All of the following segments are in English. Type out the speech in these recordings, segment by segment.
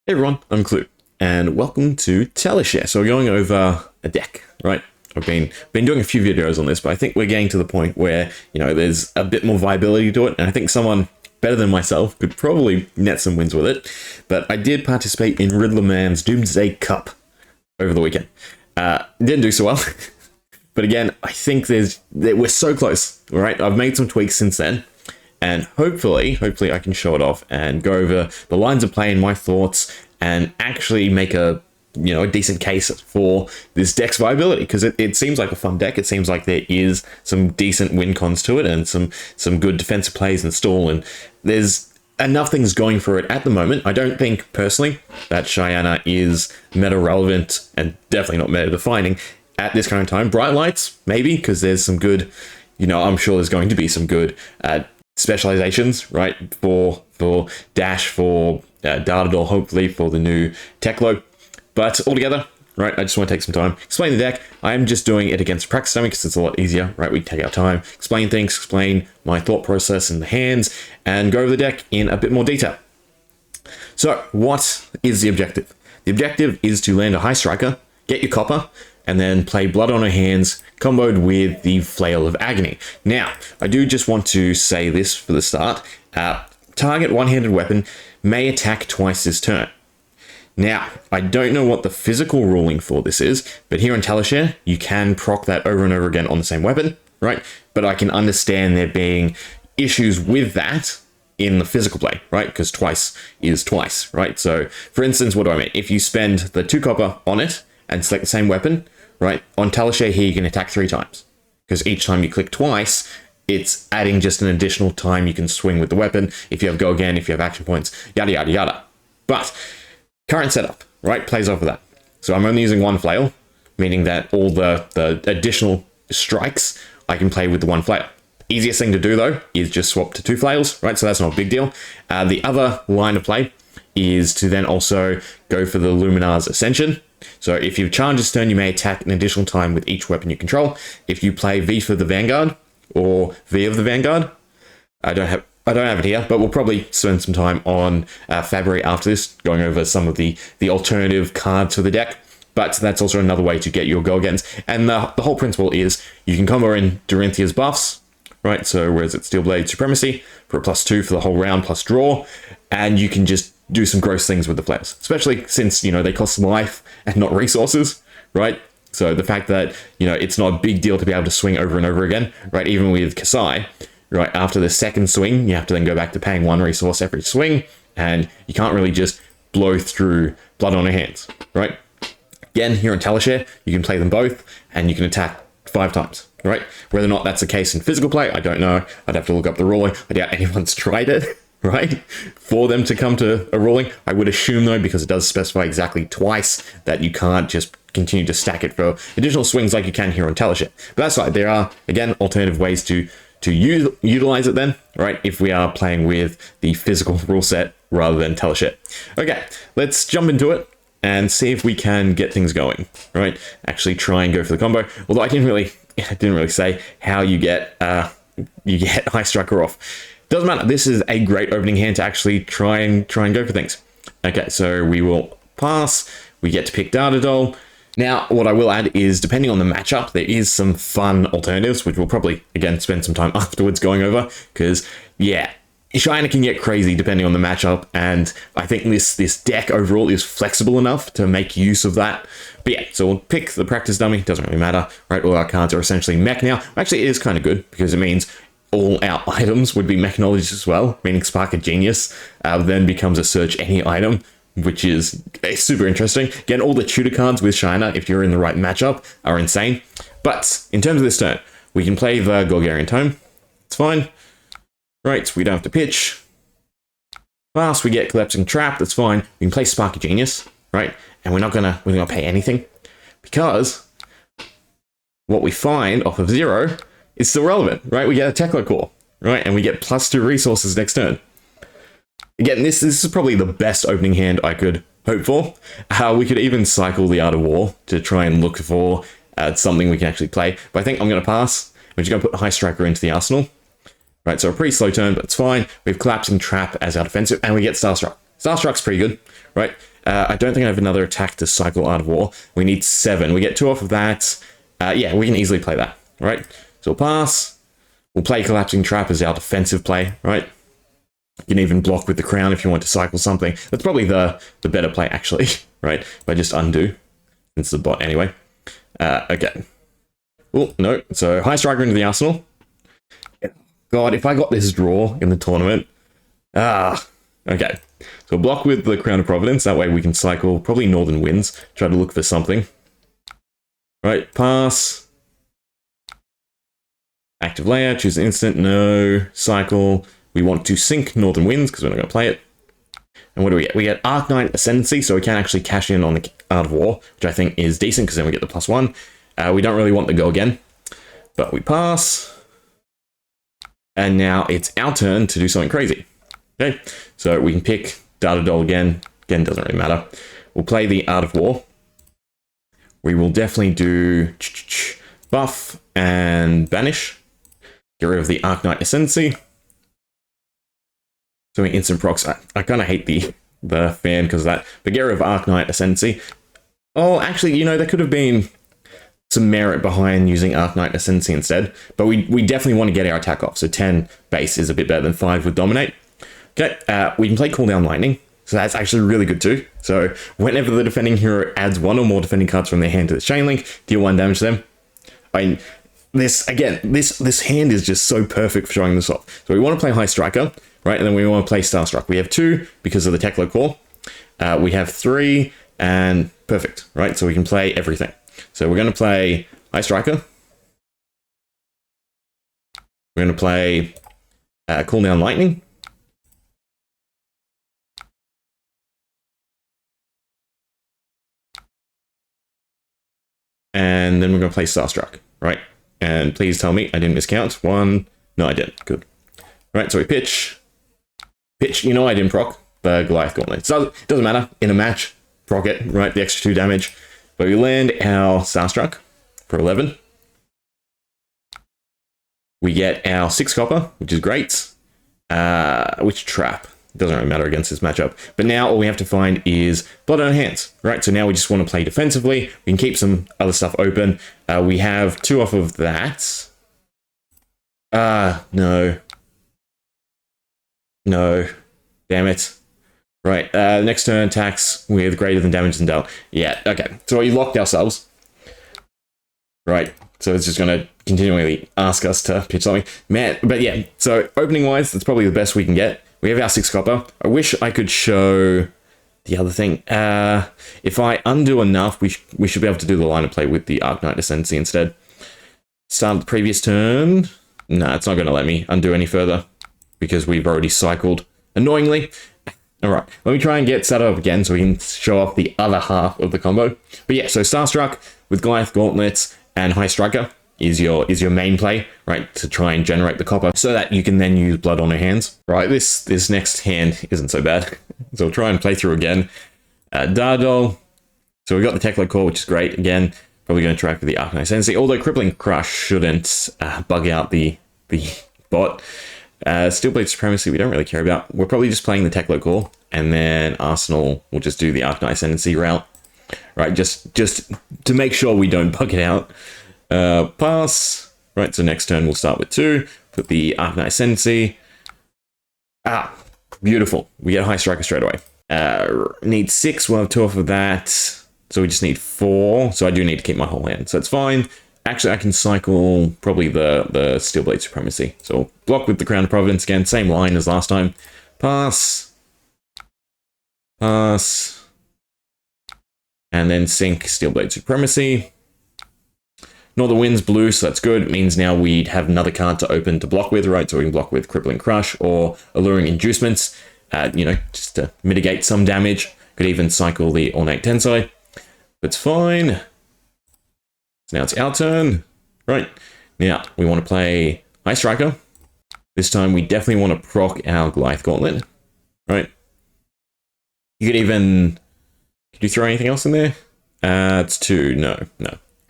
Hey everyone, I'm Clue, and welcome to Teleshare. So we're going over a deck, right? I've been doing a few videos on this, but I think we're getting to the point where, there's a bit more viability to it, and I think someone better than myself could probably net some wins with it. But I did participate in Riddler Man's Doomsday Cup over the weekend. Didn't do so well, but again, I think we're so close, all right? I've made some tweaks since then. And hopefully I can show it off and go over the lines of play and my thoughts and actually make a decent case for this deck's viability, because it seems like a fun deck. It seems like there is some decent win cons to it and some good defensive plays and stall, and there's enough things going for it at the moment. I don't think personally that Shiyana is meta relevant and definitely not meta defining at this current time. Bright Lights maybe, because there's some good, I'm sure there's going to be some good specializations, right, for Dash, for Data Doll, hopefully for the new Techlo. But altogether, right, I just want to take some time, explain the deck. I am just doing it against practice dummy because it's a lot easier, right? We take our time, explain things, explain my thought process in the hands, and go over the deck in a bit more detail. So what is the objective? The objective is to land a high striker, get your copper, and then play Blood on Her Hands, comboed with the Flail of Agony. Now, I do just want to say this for the start. Target one-handed weapon may attack twice this turn. Now, I don't know what the physical ruling for this is, but here on Teleshare, you can proc that over and over again on the same weapon, right? But I can understand there being issues with that in the physical play, right? Because twice is twice, right? So, for instance, what do I mean? If you spend the 2 copper on it and select the same weapon, right, on Teleshare here, you can attack 3 times. Because each time you click twice, it's adding just an additional time you can swing with the weapon. If you have go again, if you have action points, yada, yada, yada. But current setup, right, plays off of that. So I'm only using 1 flail, meaning that all the additional strikes I can play with the 1 flail. Easiest thing to do, though, is just swap to 2 flails, right? So that's not a big deal. The other line of play is to then also go for the Lumina's Ascension. So if you charge this turn, you may attack an additional time with each weapon you control. If you play V for the Vanguard or V of the Vanguard, I don't have it here, but we'll probably spend some time on FaBrary after this, going over some of the alternative cards for the deck. But that's also another way to get your go against. And the whole principle is you can combo in Dorinthia's buffs, right? So whereas it's Steelblade Supremacy for a +2 for the whole round plus draw, and you can just do some gross things with the flails, especially since, they cost life and not resources, right? So the fact that, it's not a big deal to be able to swing over and over again, right? Even with Kasai, right? After the second swing, you have to then go back to paying 1 resource every swing, and you can't really just blow through Blood on Her Hands, right? Again, here on Teleshare, you can play them both, and you can attack 5 times, right? Whether or not that's the case in physical play, I don't know. I'd have to look up the ruling. I doubt anyone's tried it, right? For them to come to a ruling. I would assume, though, because it does specify exactly twice, that you can't just continue to stack it for additional swings like you can here on Teleshare. But that's right. There are, again, alternative ways to utilize it then, right? If we are playing with the physical rule set rather than Teleshare. Okay, let's jump into it and see if we can get things going, right? Actually try and go for the combo. Although I didn't really say how you get High Striker off. Doesn't matter. This is a great opening hand to actually try and go for things. Okay, so we will pass. We get to pick Data Doll. Now, what I will add is, depending on the matchup, there is some fun alternatives, which we'll probably, again, spend some time afterwards going over, because, yeah, Shiyana can get crazy depending on the matchup, and I think this deck overall is flexible enough to make use of that. But yeah, so we'll pick the practice dummy. Doesn't really matter, right? All our cards are essentially mech now. Actually, it is kind of good, because it means all our items would be mech knowledge as well, meaning Spark of Genius then becomes a search any item, which is super interesting. Again, all the tutor cards with Shiyana, if you're in the right matchup, are insane. But in terms of this turn, we can play the Golgarian Tome. It's fine. Right, we don't have to pitch. Last, we get Collapsing Trap. That's fine. We can play Spark of Genius, right? And we're not gonna pay anything, because what we find off of 0 is still relevant, right? We get a Techlo Core, right? And we get +2 resources next turn. Again, this is probably the best opening hand I could hope for. We could even cycle the Art of War to try and look for something we can actually play. But I think I'm going to pass. We're just going to put High Striker into the arsenal. Right, so a pretty slow turn, but it's fine. We have Collapsing Trap as our defensive, and we get Starstruck. Starstruck's pretty good, right? I don't think I have another attack to cycle Art of War. We need 7. We get 2 off of that. Yeah, we can easily play that, right? So we'll pass. We'll play Collapsing Trap as our defensive play, right? You can even block with the crown if you want to cycle something. That's probably the better play, actually, right? If I just undo. It's the bot anyway. Okay. Oh, no. So High Striker into the arsenal. God, if I got this draw in the tournament. Okay. So block with the Crown of Providence. That way we can cycle probably Northern Winds. Try to look for something. Right, pass. Active layer, choose instant, no. Cycle. We want to sync Northern Winds because we're not going to play it. And what do we get? We get Arknight Ascendancy, so we can actually cash in on the Art of War, which I think is decent because then we get the +1. We don't really want the go again, but we pass. And now it's our turn to do something crazy. Okay, so we can pick Data Doll again. Again, doesn't really matter. We'll play the Art of War. We will definitely do buff and banish. Get rid of the Arknight Ascendancy. So we instant procs. I kind of hate the fan because of that. But get rid of Arknight Ascendancy. Oh, actually, you know, there could have been some merit behind using Arknight Ascendancy instead. But we definitely want to get our attack off. So 10 base is a bit better than 5 with Dominate. Okay, we can play Cooldown Lightning. So that's actually really good too. So whenever the defending hero adds 1 or more defending cards from their hand to the chain link, deal 1 damage to them. I mean, this hand is just so perfect for showing this off. So we want to play High Striker, right? And then we want to play Starstruck. We have 2 because of the Teklo Core. We have 3 and perfect, right? So we can play everything. So we're going to play High Striker. We're going to play Cooldown Lightning. And then we're going to play Starstruck, right? And please tell me I didn't miscount. 1. No, I didn't. Good. Right, so we pitch. Pitch, you know I didn't proc the Goliath Gauntlet. So it doesn't matter. In a match, proc it, right? The extra 2 damage. But we land our Starstruck for 11. We get our 6 copper, which is great. Which trap? Doesn't really matter against this matchup. But now all we have to find is blood on our hands, right? So now we just want to play defensively. We can keep some other stuff open. We have 2 off of that. No. No. Damn it. Right, next turn attacks with greater than damage than dealt. Yeah, okay. So we locked ourselves. Right, so it's just going to continually ask us to pitch something. Man, but yeah, so opening-wise, that's probably the best we can get. We have our 6 copper. I wish I could show the other thing. If I undo enough, we should be able to do the line of play with the Arknight Ascendancy instead. Start the previous turn. No, it's not going to let me undo any further because we've already cycled. Annoyingly. All right, let me try and get set up again so we can show off the other half of the combo. But yeah, so Starstruck with Goliath Gauntlets and High Striker is your main play, right? To try and generate the copper so that you can then use blood on your hands. Right, this next hand isn't so bad. So we'll try and play through again. Dardol. So we got the Teklo Core, which is great. Again, probably going to track with the Arknight Ascendancy, although Crippling Crush shouldn't bug out the bot. Steelblade Supremacy we don't really care about. We're probably just playing the Teklo Core, and then Arsenal will just do the Arknight Ascendancy route. Right, just to make sure we don't bug it out. Pass. Right, so next turn we'll start with 2. Put the Arknight Ascendancy. Beautiful. We get a High Striker straight away. Need 6, we'll have 2 off of that. So we just need 4. So I do need to keep my whole hand, so it's fine. Actually, I can cycle probably the Steelblade Supremacy. So block with the Crown of Providence again. Same line as last time. Pass. Pass. And then sync Steelblade Supremacy. Northern Wind's blue, so that's good. It means now we'd have another card to open to block with, right? So we can block with Crippling Crush or Alluring Inducements, you know, just to mitigate some damage. Could even cycle the Ornate Tensai. That's fine. So now it's our turn. Right. Now, we want to play High Striker. This time, we definitely want to proc our Goliath Gauntlet. Right. You could even... Could you throw anything else in there? It's 2. No.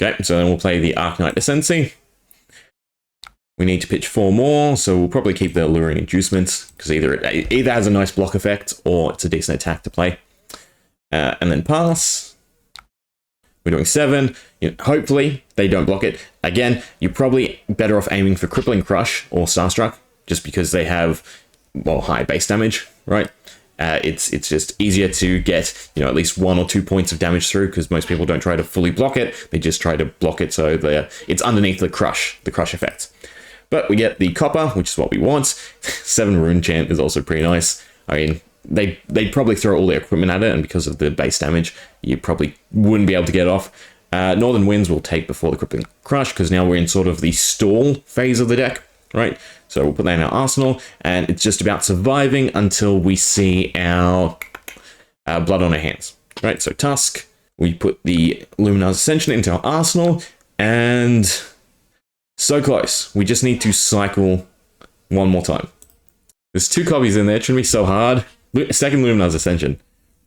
Okay, so then we'll play the Arknight Ascendancy. We need to pitch 4 more, so we'll probably keep the Alluring Inducements, because either it has a nice block effect, or it's a decent attack to play. and then pass. We're doing 7. You know, hopefully they don't block it. Again, you're probably better off aiming for Crippling Crush or Starstruck, just because they have, well, high base damage, right? It's just easier to get, you know, at least 1 or 2 points of damage through, because most people don't try to fully block it. They just try to block it so it's underneath the crush effect. But we get the copper, which is what we want. 7 rune chant is also pretty nice. I mean, they'd probably throw all their equipment at it, and because of the base damage, you probably wouldn't be able to get it off. Northern Winds will take before the Crippling Crush, because now we're in sort of the stall phase of the deck, right? So we'll put that in our arsenal, and it's just about surviving until we see our blood on our hands, right? So Tusk, we put the Lumina's Ascension into our arsenal, and so close. We just need to cycle one more time. There's 2 copies in there. It shouldn't be so hard. Second Lumina's Ascension.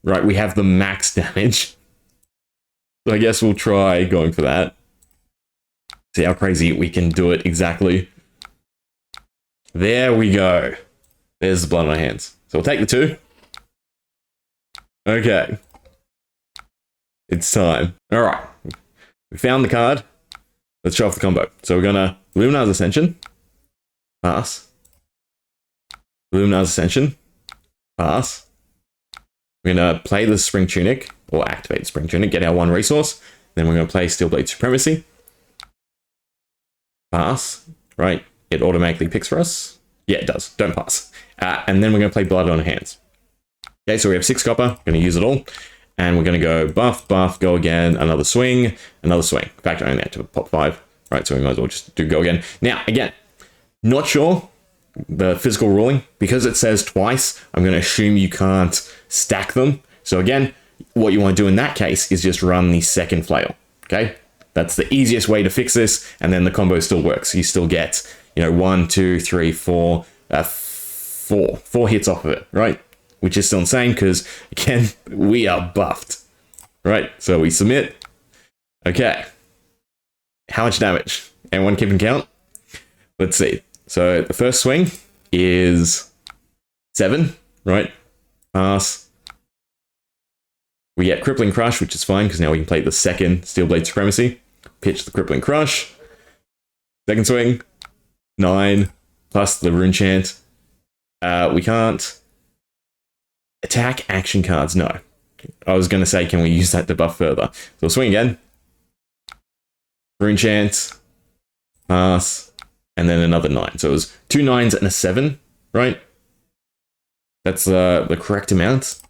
Right, we have the max damage. So I guess we'll try going for that. See how crazy we can do it exactly. There we go. There's the blood on our hands. So we'll take the 2. Okay. It's time. Alright. We found the card. Let's show off the combo. So we're gonna Lumina's Ascension. Pass. Lumina's Ascension. Pass. We're gonna play the Spring Tunic, or activate the Spring Tunic, get our 1 resource. Then we're gonna play Steelblade Supremacy. Pass. Right. It automatically picks for us. Yeah, it does. Don't pass. And then we're going to play Blood on our hands. Okay, so we have 6 copper. Going to use it all. And we're going to go buff, buff, go again, another swing, another swing. In fact, I only had to pop 5. Right, so we might as well just do go again. Now, again, not sure the physical ruling. Because it says twice, I'm going to assume you can't stack them. So again, what you want to do in that case is just run the second flail. Okay? That's the easiest way to fix this, and then the combo still works. You still get, you know, 1, 2, 3, 4, 4 hits off of it, right? Which is still insane because, again, we are buffed, right? So we submit. Okay. How much damage? Anyone keeping count? Let's see. So the first swing is 7, right? Pass. We get Crippling Crush, which is fine because now we can play the second Steelblade Supremacy. Pitch the Crippling Crush. Second swing. 9 plus the rune chant. We can't attack action cards. No. I was going to say, can we use that to buff further? So we'll swing again. Rune chant. Pass. And then another 9. So it was 2 9s and a 7, right? That's the correct amount.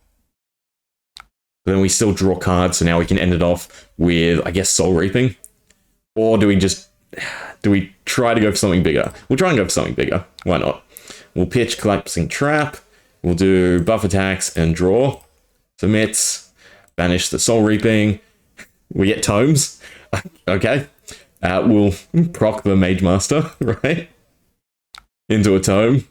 But then we still draw cards, so now we can end it off with, I guess, Soul Reaping. Or do we try to go for something bigger? We'll try and go for something bigger. Why not? We'll pitch Collapsing Trap. We'll do buff attacks and draw. Submits. Banish the Soul Reaping. We get tomes. Okay. We'll proc the Mage Master, right? Into a tome.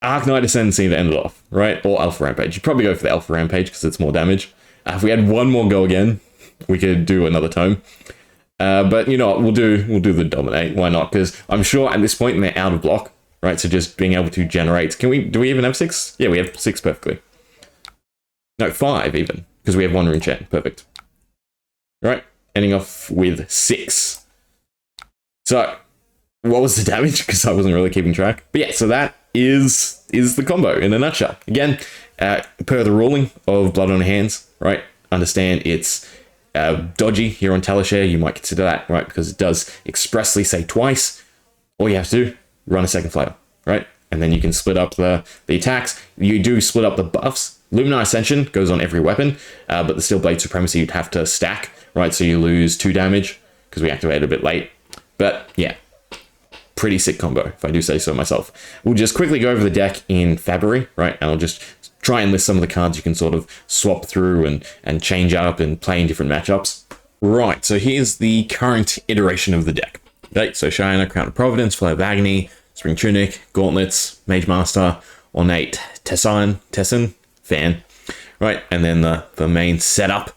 Arcanite Ascendancy to end it off, right? Or Alpha Rampage. You'd probably go for the Alpha Rampage because it's more damage. If we had 1 more go again, we could do another tome. But you know what, we'll do the Dominate. Why not? Because I'm sure at this point they're out of block, right? So just being able to generate. Do we even have 6? Yeah, we have 6 perfectly. No, 5 even, because we have 1 rune chant. Perfect. Right, ending off with 6. So, what was the damage? Because I wasn't really keeping track. But yeah, so that is the combo in a nutshell. Again, per the ruling of Blood on Hands, right? Understand it's dodgy here on Teleshare. You might consider that, right? Because it does expressly say twice. All you have to do, run a second flail, right? And then you can split up the attacks. You do split up the buffs. Lumina Ascension goes on every weapon, but the Steelblade Supremacy you'd have to stack, right? So you lose 2 damage because we activated a bit late. But yeah, pretty sick combo, if I do say so myself. We'll just quickly go over the deck in FaBrary, right? And I'll just try and list some of the cards you can sort of swap through and change up and play in different matchups. Right, so here's the current iteration of the deck. Okay, so Shiyana, Crown of Providence, Flail of Agony, Spring Tunic, Gauntlets, Mage Master, Ornate Tessin, Fan, right? And then the main setup.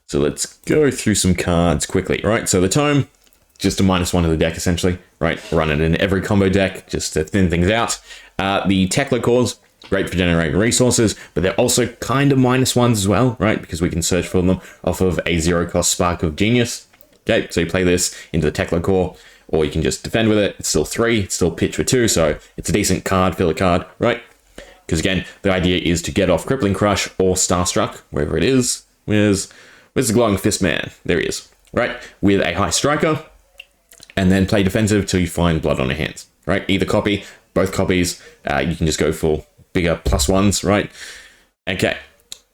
So let's go through some cards quickly, right? So the Tome, just a -1 of the deck, essentially, right? Run it in every combo deck, just to thin things out. The Tekla Cores, Great for generating resources, but they're also kind of -1s as well, right? Because we can search for them off of a 0-cost Spark of Genius. Okay, so you play this into the Tekla core, or you can just defend with it. It's still 3, it's still pitch for 2, so it's a decent card, filler card, right? Because again, the idea is to get off Crippling Crush or Starstruck, wherever it is. Where's the Glowing Fist Man? There he is, right? With a high striker, and then play defensive till you find blood on your hands, right? Either copy, both copies, you can just go for bigger +1s, right? Okay,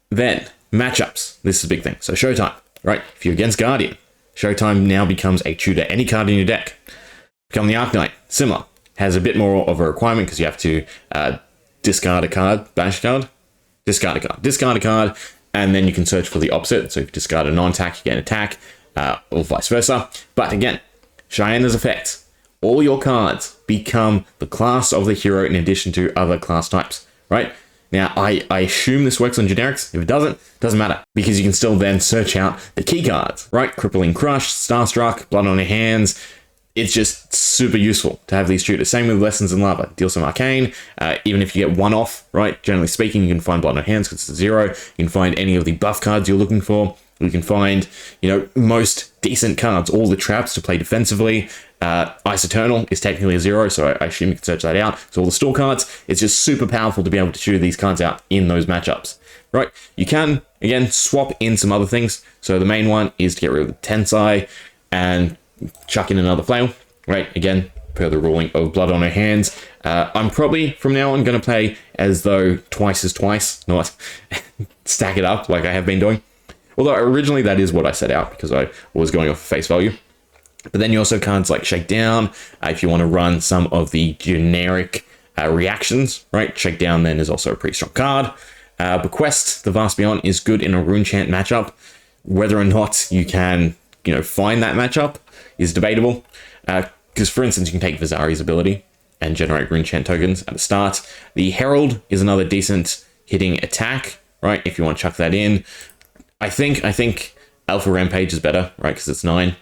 then matchups. This is a big thing. So Showtime, right? If you're against Guardian, Showtime now becomes a tutor any card in your deck. Become the Arc Knight, similar. Has a bit more of a requirement because you have to discard a card, banish a card, discard a card, and then you can search for the opposite. So if you discard a non-attack, you get an attack, or vice versa. But again, Shiyana's effect. All your cards become the class of the hero in addition to other class types, right? Now, I assume this works on generics. If it doesn't matter, because you can still then search out the key cards, right? Crippling Crush, Starstruck, Blood on Your Hands. It's just super useful to have these tutors. Same with Lessons in Lava. Deal some arcane. Even if you get one off, right? Generally speaking, you can find Blood on Your Hands because it's a 0. You can find any of the buff cards you're looking for. You can find, most decent cards, all the traps to play defensively. Ice Eternal is technically a 0, so I assume you can search that out. So all the store cards, it's just super powerful to be able to shoot these cards out in those matchups, right? You can, again, swap in some other things. So the main one is to get rid of the Tensai and chuck in another Flail, right? Again, per the ruling of Blood on Her Hands. I'm probably, from now on, going to play as though twice is twice, not stack it up like I have been doing. Although originally that is what I set out because I was going off face value. But then you also have cards like Shakedown, if you want to run some of the generic reactions, right? Shakedown then is also a pretty strong card. Bequest, the Vast Beyond, is good in a Rune Chant matchup. Whether or not you can, find that matchup is debatable. Because, for instance, you can take FaBrari's ability and generate Rune Chant tokens at the start. The Herald is another decent hitting attack, right? If you want to chuck that in. I think Alpha Rampage is better, right? Because it's 9.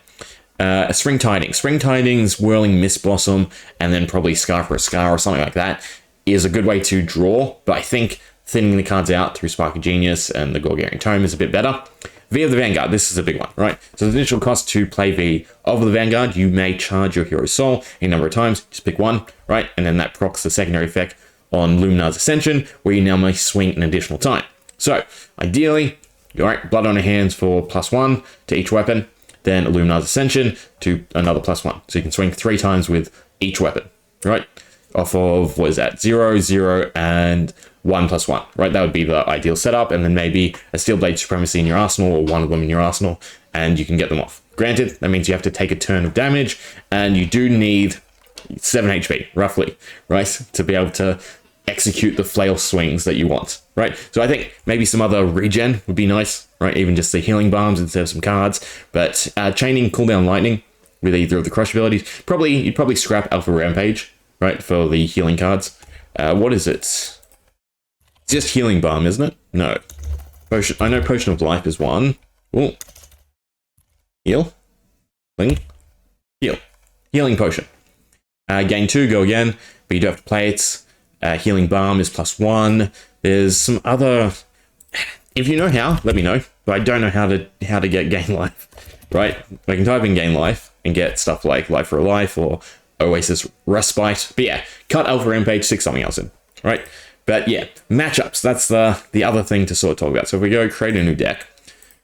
Spring Tidings, Whirling Mist Blossom, and then probably Scar for a Scar or something like that is a good way to draw. But I think thinning the cards out through Spark of Genius and the Gorgarian Tome is a bit better. V of the Vanguard, this is a big one, right? So the initial cost to play V of the Vanguard, you may charge your Hero Soul a number of times. Just pick one, right? And then that procs the secondary effect on Lumina's Ascension, where you now may swing an additional time. So ideally, all right, Blood on Her Hands for +1 to each weapon. Then Lumina's Ascension to another +1. So you can swing 3 times with each weapon, right? Off of, what is that? 0, 0, and 1 +1, right? That would be the ideal setup. And then maybe a Steelblade Supremacy in your arsenal or one of them in your arsenal, and you can get them off. Granted, that means you have to take a turn of damage, and you do need 7 HP, roughly, right? To be able to execute the flail swings that you want, right? So I think maybe some other regen would be nice, right? Even just the healing bombs instead of some cards. But chaining cooldown lightning with either of the crush abilities, you'd probably scrap Alpha Rampage, right, for the healing cards. What is it? It's just healing bomb, isn't it? No. Potion. I know Potion of Life is one. Ooh. Heal. Heal. Healing potion. Gain 2, go again, but you do have to play it. Healing Balm is +1. There's some other... If you know how, let me know. But I don't know how to get Gain Life, right? I can type in Gain Life and get stuff like Life for a Life or Oasis Respite. But yeah, cut Alpha Rampage, stick something else in, right? But yeah, matchups. That's the other thing to sort of talk about. So if we go create a new deck,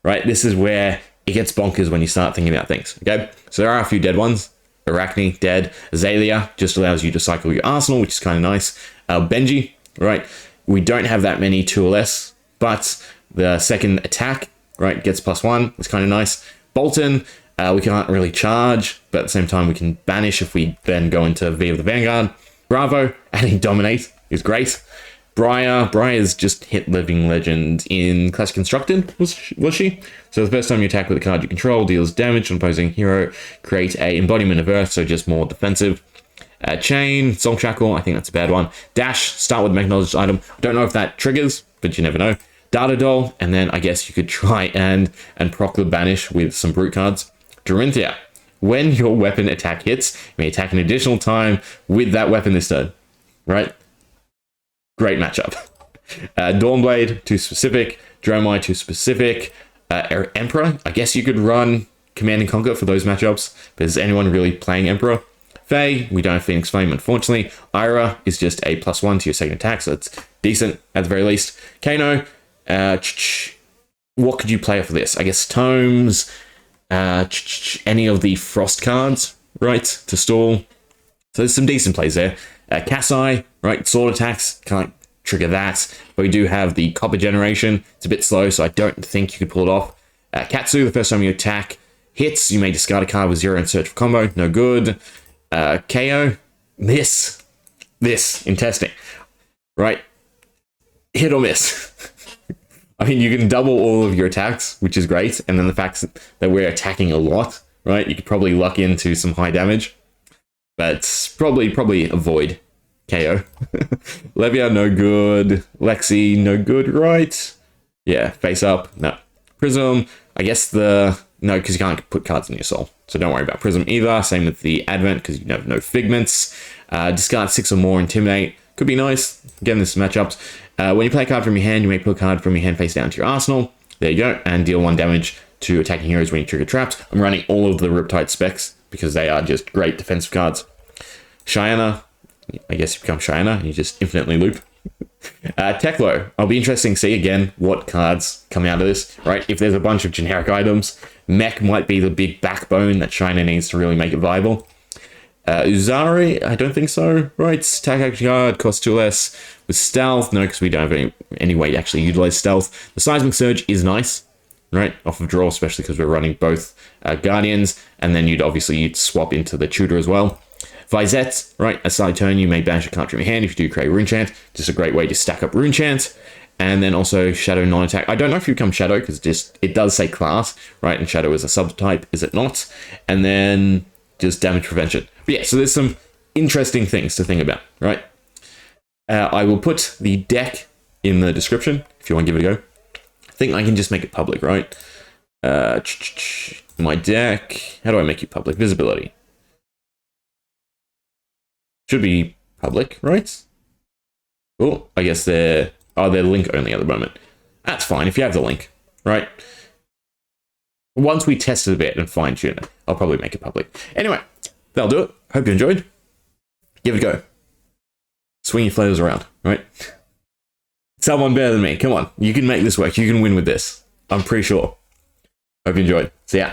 right? This is where it gets bonkers when you start thinking about things, okay? So there are a few dead ones. Arachne, dead. Azalea just allows you to cycle your arsenal, which is kind of nice. Benji, right? We don't have that many 2 or less, but the second attack, right, gets +1. It's kind of nice. Bolton, we can't really charge, but at the same time we can banish if we then go into V of the Vanguard. Bravo, adding Dominate is great. Briar's just hit Living Legend in Classic Constructed, was she? So the first time you attack with a card you control, deals damage to an opposing hero, create a Embodiment of Earth, so just more defensive. Chain, Soul Shackle, I think that's a bad one. Dash, start with an acknowledged item. I don't know if that triggers, but you never know. Data Doll, and then I guess you could try and proc the Banish with some Brute cards. Dorinthia, when your weapon attack hits, you may attack an additional time with that weapon this turn, right? Great matchup. Dawnblade, too specific. Dromai, too specific. Emperor, I guess you could run Command and Conquer for those matchups, but is anyone really playing Emperor? Faye, we don't have Phoenix Flame, unfortunately. Ira is just a +1 to your second attack, so it's decent at the very least. Kano, what could you play off of this? I guess Tomes, any of the Frost cards, right, to stall. So there's some decent plays there. Kasai, right, sword attacks, can't trigger that, but we do have the Copper Generation. It's a bit slow, so I don't think you could pull it off. Katsu, the first time you attack, hits, you may discard a card with 0 and search for combo, no good. KO, miss. This in testing, right? Hit or miss. I mean, you can double all of your attacks, which is great, and then the fact that we're attacking a lot, right? You could probably luck into some high damage, but probably avoid KO. Levia, no good. Lexi, no good, right? Yeah, face up, no. Prism, I guess no, because you can't put cards in your soul, so don't worry about Prism either. Same with the Advent, because you have no Figments. Discard 6 or more, Intimidate. Could be nice. Again, this is matchups. When you play a card from your hand, you may put a card from your hand face down to your arsenal. There you go, and deal 1 damage to attacking heroes when you trigger traps. I'm running all of the Riptide specs, because they are just great defensive cards. Shiyana, I guess you become Shiyana, you just infinitely loop. Teklo, I'll be interesting to see again what cards come out of this, right? If there's a bunch of generic items, Mech might be the big backbone that Shiyana needs to really make it viable. Uzari, I don't think so, right? Attack action card, costs 2 less. With stealth, no, because we don't have any way to actually utilize stealth. The Seismic Surge is nice, right? Off of draw, especially because we're running both Guardians, and then you'd swap into the Tutor as well. Visette, right, a side turn, you may banish a card from your hand if you do create Rune Chant. Just a great way to stack up Rune Chant. And then also Shadow non-attack. I don't know if you become Shadow, because it does say class, right? And Shadow is a subtype, is it not? And then just damage prevention. But yeah, so there's some interesting things to think about, right? I will put the deck in the description if you want to give it a go. I think I can just make it public, right? My deck, how do I make it public? Visibility. Should be public, right? Oh, I guess they're link only at the moment. That's fine if you have the link, right? Once we test it a bit and fine tune it, I'll probably make it public. Anyway, that'll do it. Hope you enjoyed. Give it a go. Swing your flails around, right? Someone better than me. Come on. You can make this work. You can win with this. I'm pretty sure. Hope you enjoyed. See ya.